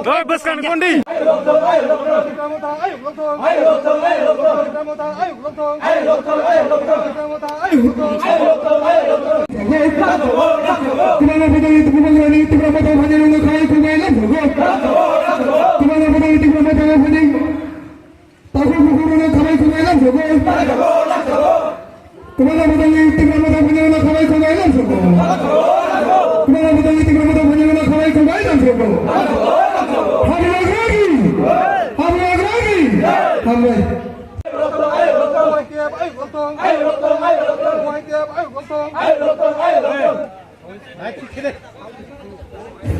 Rồi bớt con đi.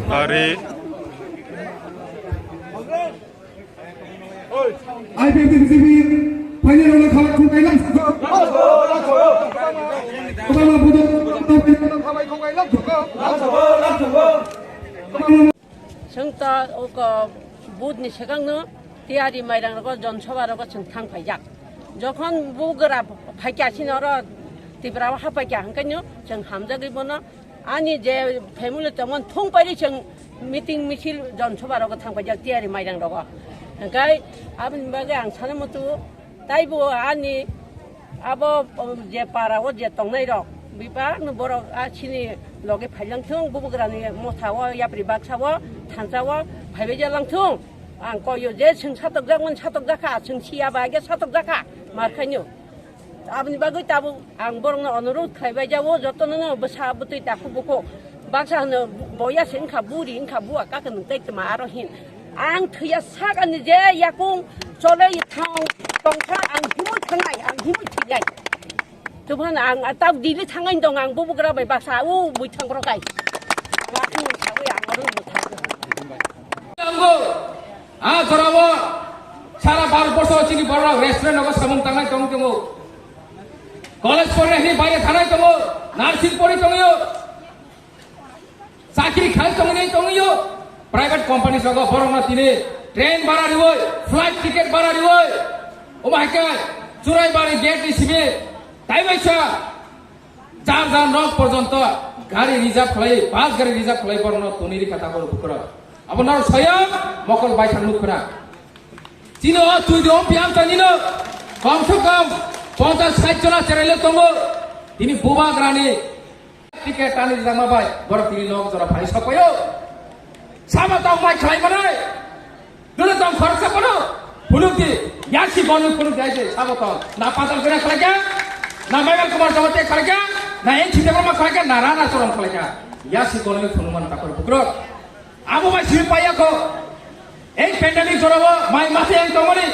Hari IPTV panjang kawat kungai langsung. Kepala budak kawat kungai langsung. 정다 오고 무드니 세강노 디아리 마이랑고 전초바라고 정탕 파약 저건 무그라 파야시너로 디브라와 하파야 한간요 정 함자기 보나 아니 제 배물을 때면 통빨리 정 미팅 미실 전초바라고 탕파약 디아리 마이랑고 그러니까 아버님에게 안 사는 것도 다이브 아니 아버 제 파라고 제 동네로 비바 뭐라 아치니 loge phalang thung bubu grani mothawa ya pribak sawa thansawa phaibeja lang thung ang ko yo je sing satok jangman satok jaka sing sia bage satok jaka markhanyo abni bagoi tabu ang borong onurut khaibeja wo jotono basa butui taku buko baksa no boya sing kha buri ing kha buwa ka kan tek ma aro hin ang thya sak ani je yakung chole thang tongkha ang himul thangai ang himul thigai tuhan ang atap dili thangai dong ang bubu gra bai baksa u mui thang ro kai aku sawe ang ro mu thang anggo tharawo sara bharotbosho chini boro restaurant ogo samung tangai tong tongo college pore hi baire thanai tongo nursing pore tongo চাকরি খাই tongi tongo private company sogo borong na tini train bhara riwoi flight ticket bhara riwoi o my god churai bari gate risibe তাই মাইছা চার জন রং পর্যন্ত গাড়ি reserve খাই বাস গাড়ি reserve খাই বরণ তনিরি কথা বল বুকর আপনার স্বয়ং মকল বাই থাকলু খরা চিনো তুই দিও পিয়াম চানিনো কমসে কম 50-60 জন চেরাইলে তঙ্গ তিনি বুবা গ্রানি টিকেট টানি জামা বাই বড় তিনি লোক জরা ভাই সকয় সামা তাও মাই খাই মানে দুলে তাও খরচা করো ফুলুকি ইয়াসি বনু ফুলুক যাইছে সামা তাও না পাতাল করে খাইকা na Michael Kumar Jawate khalga na en chitebrama khalga na rana choram khalga ya si kono phunuman takor bukro abo mai sir paya ko ei pandemic jorabo mai mate yang tomoni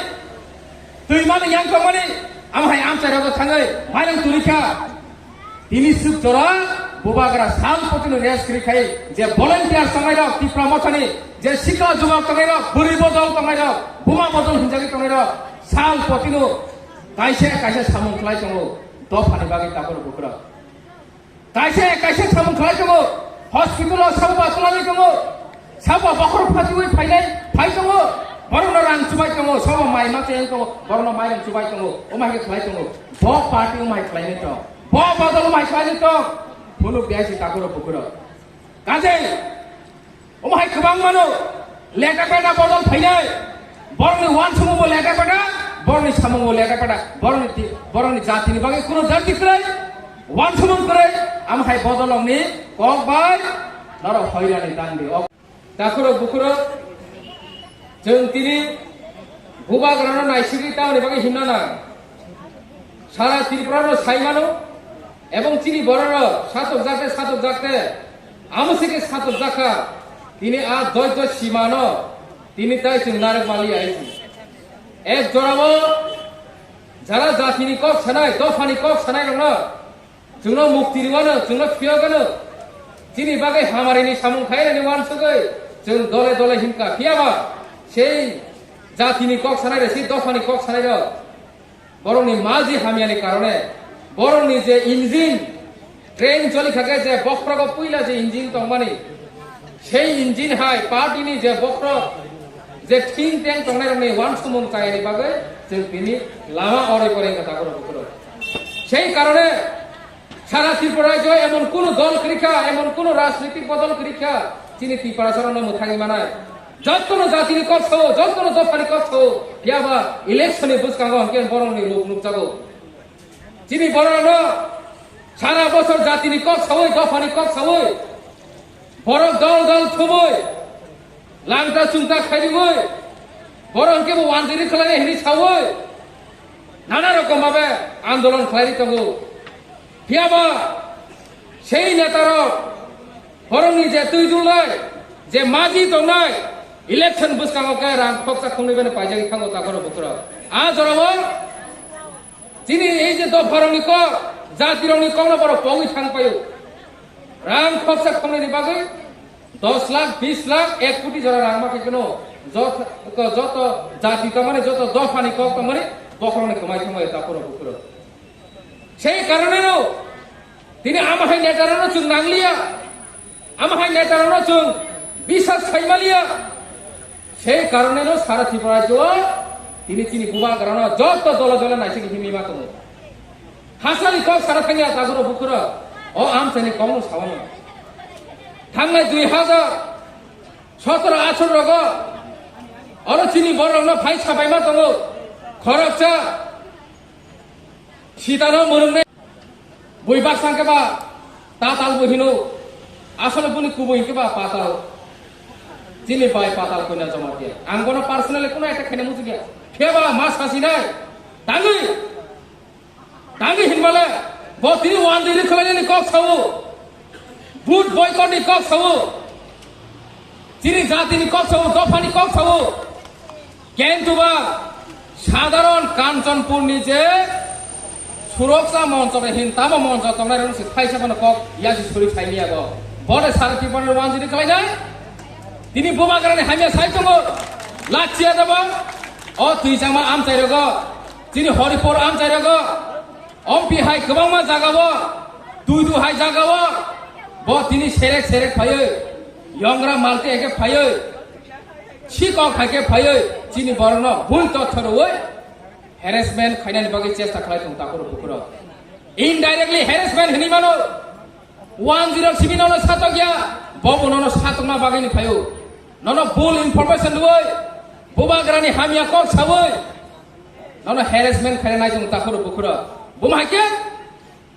tui man yang tomoni am hai am chara ko thangai mai nang turika tini suk jora bubagra sal potino res kri khai je volunteer sangai ro ti promotioni je sikha jubak sangai ro buri bodol sangai ro buma bodol hinjagi sangai ro sal potino kaise samung khlai tongo দফানি বাগে তাকর বুকরা কাইসে সামুং খাই দङ হসপিটালাव সাবा তুলানি दङ সাবा বখর ফাতিওই ফাইনাই phi दङ বরন রাং চুবাই दङ সাবा মাই মাতে दङ বরন মাই রাং চুবাই दङ ও মাইকে খাই दङ ব পার্টি ও মাই খাইনি ত ব বদল মাই খাইনি ত ফুলু বিয়াসি তাকর বুকরা কাজে ও মাই খবাং মানো লেটা পেটা বদল ফাইনাই বরন ওয়ান সমো লেটা পেটা বরনি সামুং লেটা পেটা বরনি জাতিনি বাগে কোনো জাতি করে ওয়ান সমন করে আম হাই বদলংনি কক বাই নর হইরানি দান্দি তাকর বুকুর जों তিনি ভূবাগ্রানো নাইসিরি তাওনি বাগে হিমনানা সারা ত্রিপুরার সাইমানো এবং চিনি বড়র সাতক জাতে আমসিকে সাতক জাকা তিনি আ দয় সীমানো তিনি তাই जों নারক মালি আইছি এক জরাবো যারা জাতিনি কক সানাই দফানি কক সানাই দङ जोंनो मुक्ति रिवानो जोंनो फियागानो चिनि बागै हामारिनि सामुं खायनानि वानसुगै जों दले दले हिमका फियाबा সেই জাতিनि কক সানাই সেই দফানি কক সানাই বরংনি মাঝি হামিয়ানি কারণে বরংনি যে ইঞ্জিন ট্রেন চলি থাকে যে বক্রগ পুইলা যে ইঞ্জিন তংমানি সেই ইঞ্জিন হাই পার্টিনি যে বক্র যে থিং ট্যাং তংনাইরনি ওয়ানসুমুং কায়নি বাগै जों बिनि लामा अराय करे কথা করে সেই কারণে সারা ত্রিপুরায় যে এমন কোন দল করিখা এমন কোন রাজনৈতিক বদল করিখা চিনি ত্রিপুরা চরণে মুথাঙি মানায় যতন জাতিনি কষ্ট যতন দফানি কষ্ট ইয়াবা ইলেকশনে বুঝকাঙ্গ হকেন বরংনি লোক নুকজাগো চিনি বরং সারা বছর জাতিনি কষ্ট হই দফানি কষ্ট হই বড় দল দল থবই লাংটা চুংটা খাইবই বরং কেবল ওয়ানজিরি খেলায় হিনি সাওই নানা রকম ভাবে আন্দোলন খাই তবু হিয়াবা সেই নেতার বরংনি যে তুই দুলাই যে মাজি দংনাই ইলেকশন বুঝকাঙ্গকে রাং ফকসা খুঁনিবেন পাইজাগি খাঙ্গো তাকর বুকুর আজ রব যিনি এই যে দফারংনি ক জাতিরংনি কংনা বড় পগি থাং পায়ো রাং ফকসা খুঁনি বাগৈ 10 লাখ 20 লাখ 1 কোটি জরা রাং মাকে কেন যত জাতি মানে যত দফানি কক মানে বখরনে কমাই কমাই তাকর বুকুর সেই কারণেও তিনি আমাহাই নেতারানো চুং নাংলিয়া আমাহাই নেতারানো চুং বিশ্বাস খাইমালিয়া সেই কারণেও সারা ত্রিপুরা তিনি চিনি বুবা কারণ যত দল দলে নাইছে হিমি মা কম হাসালি কক সারা থাকি তাগর বুকুর ও আম চাইনি কম সাবানো থাংনাই 2017-18 রগ অর চিনি বড় ফাই ছাপাইমা দङ খরচা সিতানো মরুমনে বইবাক সাংকেবা তাতাল বহিনো আসলে বলি কুবইকেবা পাতাল চিনি পাই পাতাল কইনা জমা দিয়ে আম কোনো পার্সোনালি কোনো একটা খেনে মুছি গিয়া খেবা মাছ ফাঁসি নাই দাঙ্গি দাঙ্গি হিনবালে তিনি ওয়ান দিলি খেলাইনি কক খাবো বুট বয়কটনি কক খাবো চিনি জাতিনি কক খাবো দফানি কক খাবো কিন্তু বা সাধারণ কাঞ্চনপুর নিচে সুরক্ষা মঞ্চ হিনতাম মঞ্চ তোমার খাইছে মানে কক ইয়াসি ছড়ি খাইনি আগ বড় সারা ত্রিপুরার ওয়ান দিলি খেলাই নাই তিনি বোমা কারণে হামিয়া সাইতো লাচিয়া দেব ও তুই জামা আম চাই রগ তিনি হরিপুর আম চাই রগ অম্পি হাই গোबांमा জাগাবো দুই দু হাই জাগাবো ব তিনি সেরেক সেরেক ফাইयो यंगरा मालते एके फाइयो छिक खाइके फाइयो चिनी बरन भुल तथ्य रoi हेरेसमेंट खाइनानि बागै चेष्टा खालायथों ताकर बुकुर इनडाइरेक्टली हेरेसमेंट हनि मानो 10 ननो सातो गया बबो ननो सातमा बागैनि फाइयो ननो भुल इनफरमेशन दुई बोबाग्रानि हामिया कक सावै ननो हेरेसमेंट खाइनाय जों ताकर बुकुर बुमाके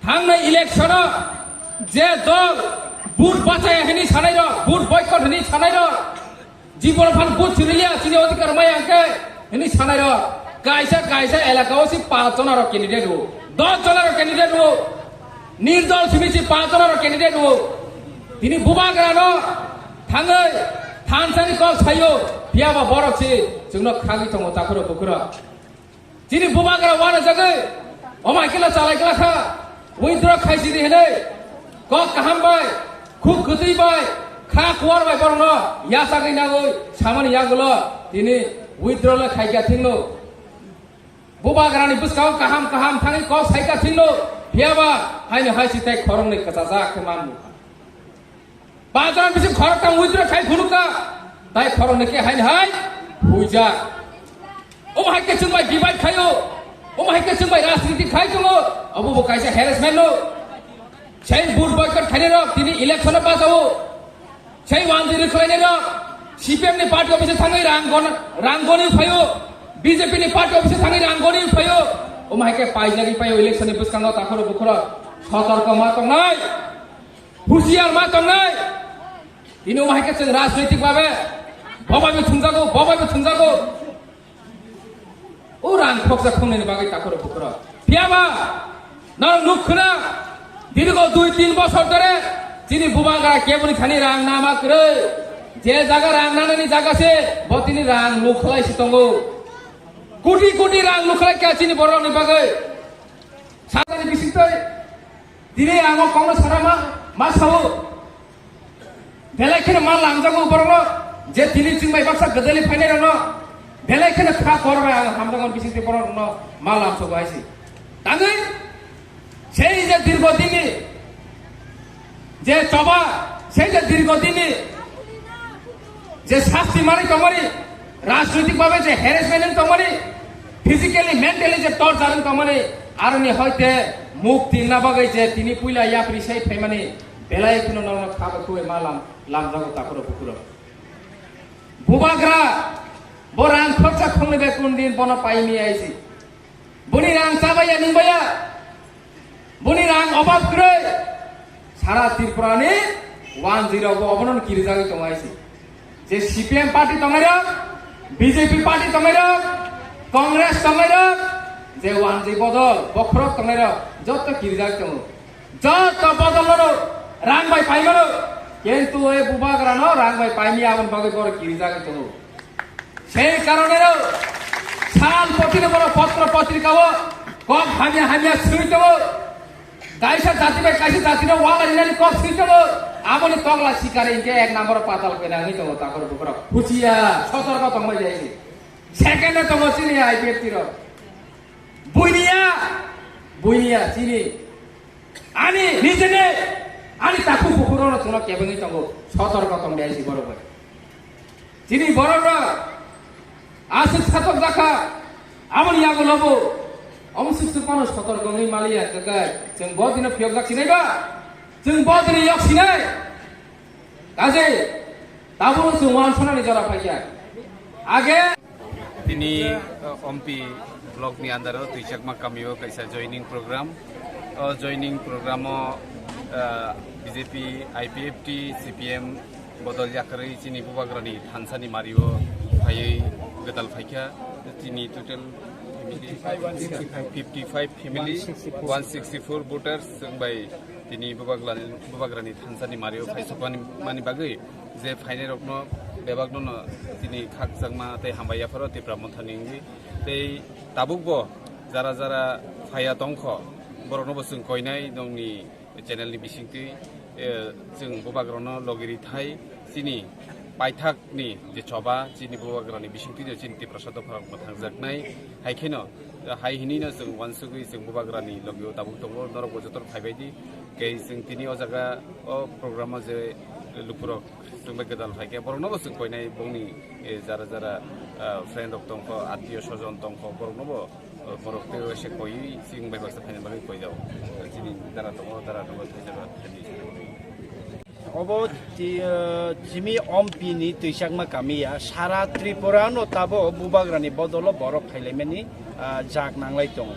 थांनाय इलेक्शन जे दल बुट बाचाय हनि सानाय र बुट बयकट हनि सानाय र जीवन फान बुट चिरिया चिनि अधिकार माय आंके हनि सानाय र गायसा एलाकाओ सि 5 जन र कैंडिडेट हो 10 जन र कैंडिडेट हो निर्दल सिमिसि 5 जन र कैंडिडेट हो तिनी बुबाग्रानो थाङै थानसानि कल छायो बियाबा बरकसि जोंनो खागि दङ ताखर बुकुर तिनी बुबाग्रा वाना जगै अमाइकेला चालायगला खा उइद्र खाइसिदि हेनै क काहामबाय खुब गतैबाय खा कुवारबाय बरनो यासागै नागै सामानि यागुलो तिनी उइद्रले खाइगा थिंनो बुबाग्रानि बुसकाव काहाम काहाम थाङै क साइगा थिंनो बियाबा हाइनो हाइसिताय खरंनै कचाजा खेमानु बाजार बिसि खरता उइद्र खाइ खुनुका ताइ खरंनै के हाइन हाइ हुइजा ओ हाइके चुंबाय बिबाय खायो ओ हाइके चुंबाय राजनीति खाइ दङ अबो काइसा हेरेसमेन्ट नो সেই বুট বয়কট খাইনে রক তিনি ইলেকশনে বাঁচাবো সেই ওয়ানজিরি খাইনে রক সিপিএম নি পার্টি অফিসে থাঙै রাঙ্গনি ফাইও বিজেপি নি পার্টি অফিসে থাঙै রাঙ্গনি ফাইও ও মাইকে পাইজাগি পাইও ইলেকশনে বুসকাঙ্গ তাখর বুখর সতর্ক মা তং নাই হুশিয়ার মা তং নাই তিনি ও মাইকে রাজনৈতিক ভাবে ববাবি থুংজাগো ও রাং ফকসা খুননি বাগै তাখর বুখর পিয়াবা না নুখনা দীর্ঘ 2-3 বছর ধরে তিনি বুবাগ্রা কেবনি খানি রাং নামা করে যে জায়গা রাং নানানি জায়গাছে বতিনি রাং লুখলাইছি দङ কোটি কোটি রাং লুখলাই কে চিনি বরনি বাগै সাধারণ বিশিষ্ট দিনে আম কংগ্রেস সারা মা সাও বেলাইখানে মা লাংজাগো বরন যে তিনি চিংবাই বাক্সা গদলি ফাইনে রङ বেলাইখানে খা করবাই হামদাগন বিশিষ্ট বরন মা লামসো গাইছি তাঙ্গै সেই যে দীর্ঘদিনে যে চবা সেই যে দীর্ঘদিনে যে শাস্তি মানে তোমারি রাজনৈতিক ভাবে যে হ্যারাসমেন্ট তোমারি ফিজিক্যালি মেন্টালি যে টর্চার তোমারি আর নি হইতে মুখ তিন না বাগাইছে তিনি পুইলা ইয়াপ্রি সেই ফেমানি বেলায় কোনো নন খাবার খুঁয়ে মালাম লাম যাবো তারপরে পুকুর বুবাগ্রা বরাং খরচা খুলবে কোন দিন বন পাইনি আইছি বনি রাং চাবাইয়া নিবাইয়া বনি রাং অভাব করে সারা ত্রিপুরানি 10 অবনন কিরি জায়গায় তোমাইছি যে সিপিএম পার্টি তোমার বিজেপি পার্টি তোমার কংগ্রেস তোমার যে 10 বদল বখরক তোমার যত কিরি জায়গায় তোমার যত বদল রাং ভাই পাইমার কিন্তু এই বুবাগ্রা ন রাং ভাই পাইনি আবার বাগে বড় কিরি জায়গায় তোমার সেই কারণে সাল প্রতিদিন বড় পত্র পত্রিকাও কম হামিয়া হামিয়া শুই দেব গাইসা জাতি ভাই কাইসা জাতিরা ওয়ালা নিলানি কম শুই দেব আমনি তগলা শিকারে ইনকে 1 নম্বর পাতাল কইনা নি দেব তারপরে বুকরা হুচিয়া সতর্ক তমই যাইছি সেকেন্ডে তো চিনি আইপিএফ তীর বুইনিয়া চিনি আনি নিজে নে আনি তাকু পুকুরর তোলা কেবঙ্গি তঙ্গ সতর্ক তম যাইছি বরাবর চিনি বরাবর আসে ছাতক দেখা আমনি আগো লব অমসুসু পানো সতর্ক নই মালিয়া গায় जों বদিনে ফিয়ক যাচ্ছি নাইবা जों বদিনে ইয়াকছি নাই কাজে তাবো जों ওয়ানসনানি জরা ফাইয়া আগে তিনি অম্পি ব্লকনি আন্ডারও তুইচাকমা কামিও কাইসা জয়নিং প্রোগ্রাম জয়নিং প্রোগ্রামও বিজেপি আইপিএফটি সিপিএম বদল জাকারি চিনি বুবাগ্রানি থানসানি মারিও ফাইयै গদাল ফাইখা তিনি টোটাল 55 ফ্যামিলি 164 ভোটার্স বাই তিনি বুবাগ্রানি থানসানি মারিও ফাইসকমানি মানি বাগै যে ফাইনে রকম बेबागन दिनै खाकजांमा तै हामबायाफोराव तिप्रा मथानिंगि तै ताबुकबो जारा जारा फाया दंख बरनो बसुं कयनाय दंनि चेनेलनि बिसिंति जों बुबाग्रनो लगिरि थाय सिनि पाइथाकनि जे छबा चिनि बुबाग्रनि बिसिंति चिनि तिप्रा सदफाराव थांजाकनाय हायखेनो हायहिनिनो जों वानसुगै जों बुबाग्रनि लगियो ताबुक दंग नरक बजतर फायबायदि कै जों तिनि अ जागा अ प्रग्रामा जे लुपुरक जों गदाल फायके बरनोबो जों कयनाय बंनि जारा जारा फ्रेन्ड अफ दंख आत्मीय सजन दंख बरनोबो बरकते एसे कयि जों बायबासो फायनाय बागै कयजाव दिनै दारा दंग थाइजाबा अबो जिमी अम्पिनि तुइसाकमा कामिया सारा त्रिपुरानो ताबो बुबाग्रानि बदल बरफ फाइलायमानि जाक नांलाय दं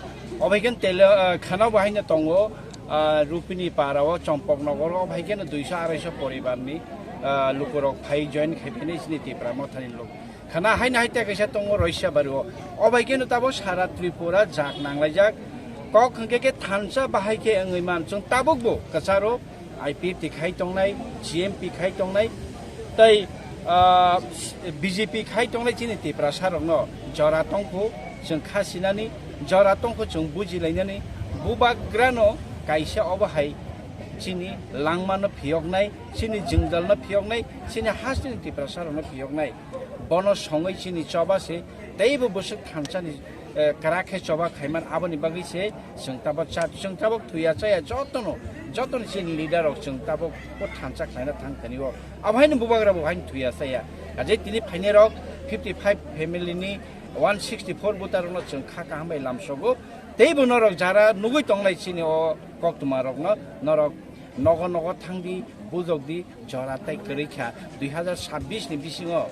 अबैगेन तेल खाना बाहायनो दङ रुपिनी पाराव चम्पकनगर अबैगेन 200-250 परिबारनि लुकुरक फाइ जइन खाइफिनै सिनि तिप्रा मथानि लोक खाना हायना हायता कैसा दङ रयसा बारु अबैगेन ताबो सारा त्रिपुरा जाक नांलाय जाक कक हंके थानसा बाहायके अंगैमान जों ताबुकबो कचारो आईपीएफ खाई तंगनाय जीएमपी खाई तंगनाय तै बीजेपी खाई तंगनाय चिनि तिप्रा सारनो जरा तंखौ जों खासिनानै जरा तंखौ जों बुजिलायनानै बुबाग्रानो काइसा अबहाय चिनि लांमानो फियगनाय चिनि जिंगदलनो फियगनाय चिनि हासनि तिप्रा सारनो फियगनाय बनो सङै चिनि चबासे दैबो बसुक थानसानि कराखे चबा खाइमान आबनि बागैसे जों ताबो थुया चाया जतन चिनि लिडार जों ताबो थानसा खाइना थांखनियो अबहायनो बुबाग्रा बहायनो थुया चाया अजे तिनि फाइनेरक 55 फेमिलिनि 164 बुतारनो जों खाका हामबाय लामसगो दैबो नरक जारा नुगै तंनाय चिनि अ कक्तुमारक नरक नग थांदि बुजगदि जराताय करिखा 2026 नि बिसिङाव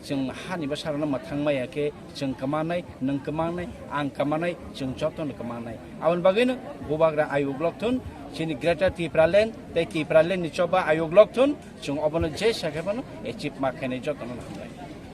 जों हानिबा सारनो मथांमायाके जों कमानाय नों कमानाय आं कमानाय जों जतन कमानाय आवन बागैनो बुबाग्रा आयोग लक्थुन चिनि ग्रेटर तिप्रालेन तै तिप्रालेन निचबा आयोग लक्थुन जों अबनो जे साखेबनो एचिप माखायनाय जतन खालामनाय